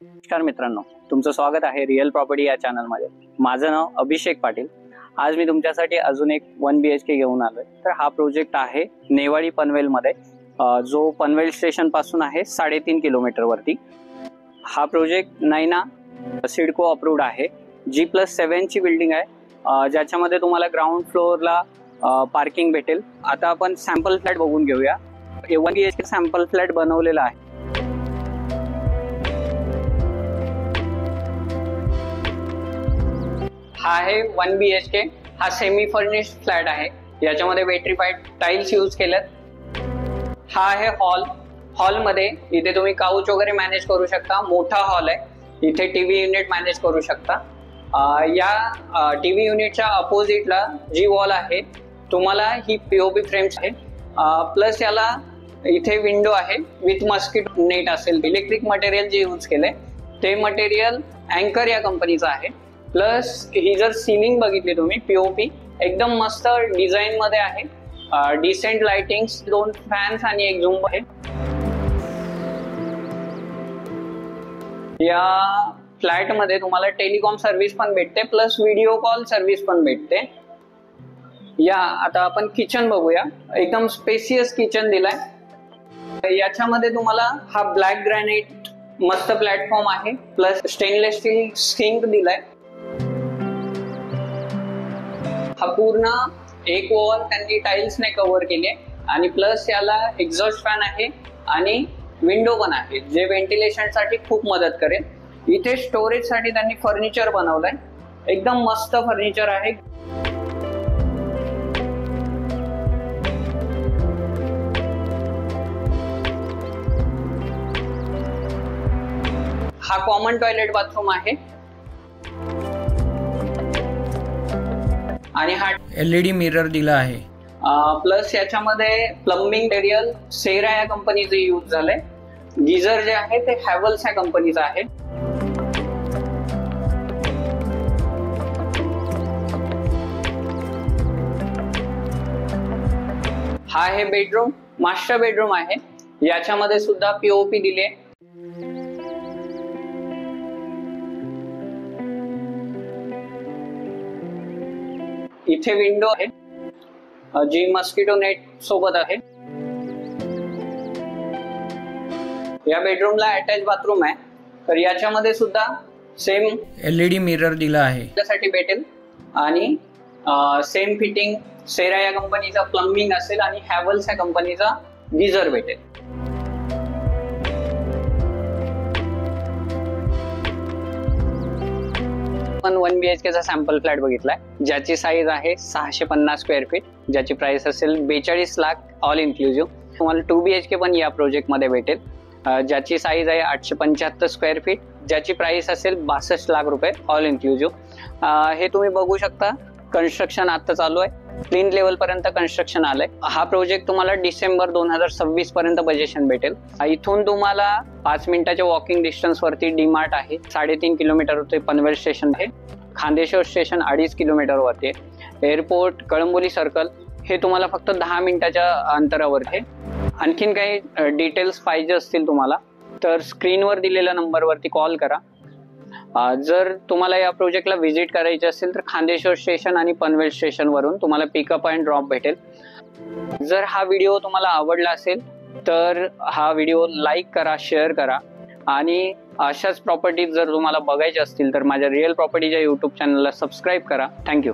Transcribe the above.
नमस्कार मित्रांनो, तुमचं स्वागत आहे रिअल प्रॉपर्टी या चॅनलमध्ये। माझं नाव अभिषेक पाटील। आज मी तुमच्यासाठी अजून एक 1 BHK घेऊन आलोय। तर हा प्रोजेक्ट आहे नेवाळी पनवेल मध्ये, जो पनवेल स्टेशन पासून आहे 3.5 किलोमीटर वरती। हा प्रोजेक्ट नैना सिडको अप्रूव्ड आहे। G+7 ची बिल्डिंग आहे, ज्याच्यामध्ये तुम्हाला ग्राउंड फ्लोअरला पार्किंग भेटेल। आता आपण सॅम्पल फ्लॅट बघून घेऊया। 1 BHK सॅम्पल फ्लॅट बनवलेला आहे। हा आहे 1 BHK। हा सेमी फर्निश्ड फ्लॅट आहे, याच्यामध्ये वेट्रीफाईड टाइल्स यूज केलेत। हा आहे हॉल। हॉल मध्ये इथे तुम्ही काउच वगैरे मॅनेज करू शकता। मोठा हॉल आहे, इथे टीव्ही युनिट मॅनेज करू शकता। या टीव्ही युनिटच्या अपोजिटला जी वॉल आहे तुम्हाला ही पीओपी फ्रेम्स आहे, प्लस याला इथे विंडो आहे विथ मस्किटो नेट असेल। इलेक्ट्रिक मटेरियल जे यूज केले ते मटेरियल अँकर या कंपनीचं आहे। प्लस ही जर सीलिंग बघितली तुम्ही पीओपी एकदम मस्त डिझाईन मध्ये आहे। डिसेंट लाइटिंग्स, 2 फॅन्स आणि एक झूम आहे। या फ्लॅट मध्ये तुम्हाला टेलिकॉम सर्व्हिस पण भेटते, प्लस व्हिडिओ कॉल सर्व्हिस पण भेटते। या आता आपण किचन बघूया। एकदम स्पेसियस किचन दिलाय। याच्यामध्ये तुम्हाला हा ब्लॅक ग्रॅनाइट मस्त प्लॅटफॉर्म आहे, प्लस स्टेनलेस स्टील सिंक दिलाय। हा पूर्ण एक वॉल त्यांनी टाइल्सने कव्हर केले आणि प्लस याला एक्झॉस्ट फॅन आहे आणि विंडो पण आहे, जे व्हेंटिलेशन साठी खूप मदत करेल। इथे स्टोरेज साठी त्यांनी फर्निचर बनवलंय, एकदम मस्त फर्निचर आहे। हा कॉमन टॉयलेट बाथरूम आहे आणि हा LED मिरर दिला आहे। प्लस याच्यामध्ये प्लंबिंग मटेरियल सेरा या कंपनीचे यूज झाले। गीझर जे आहे ते हॅवल्स या कंपनीचा आहे। हा आहे बेडरूम, मास्टर बेडरूम आहे। याच्यामध्ये सुद्धा पीओपी दिले। इथे विंडो आहे जी मस्किटो नेट सोबत आहे। या बेडरूमला अटॅच बाथरूम आहे, तर याच्यामध्ये सुद्धा सेम LED मिरर दिला आहे त्यासाठी भेटेल आणि सेम फिटिंग सेरा या कंपनीचा प्लंबिंग असेल आणि हॅवल्स या कंपनीचा गीझर भेटेल। आपण 1 BHK चा सॅम्पल फ्लॅट बघितलाय, ज्याची साईज आहे 650 स्क्वेअर फीट, ज्याची प्राइस असेल 42 लाख ऑल इन्क्लुसिव्ह। तुम्हाला 2 BHK पण या प्रोजेक्ट मध्ये भेटेल, ज्याची साईज आहे 875 स्क्वेअर फीट, ज्याची प्राइस असेल 62 लाख रुपये ऑल इन्क्लुसिव्ह। हे तुम्ही बघू शकता, कन्स्ट्रक्शन आता चालू आहे, क्लीन लेवल पर्यंत कन्स्ट्रक्शन आलंय। हा प्रोजेक्ट तुम्हाला डिसेंबर 2026 पर्यंत बजेशन भेटेल। इथून तुम्हाला 5 मिनिटाच्या वॉकिंग डिस्टन्स वरती डीमार्ट आहे। 3.5 किलोमीटर वरती पनवेल स्टेशन आहे। खांदेश्वर स्टेशन 2.5 किलोमीटर वरती आहे। एअरपोर्ट कळंबोली सर्कल हे तुम्हाला फक्त 10 मिनिटाच्या अंतरावर आहे। आणखीन काही डिटेल्स पाहिजे असतील तुम्हाला तर स्क्रीनवर दिलेल्या नंबरवरती कॉल करा। जर तुम्हाला या प्रोजेक्टला व्हिजिट करायचे असेल तर खांदेश्वर स्टेशन आणि पनवेल स्टेशन वरून तुम्हाला पिकअप अँड ड्रॉप भेटेल। जर हा व्हिडिओ तुम्हाला आवडला असेल तर हा व्हिडिओ लाईक करा, शेअर करा आणि अशाच प्रॉपर्टीज जर तुम्हाला बघायच्या असतील तर माझ्या रिअल प्रॉपर्टीच्या YouTube चॅनलला सबस्क्राईब करा। थँक्यू।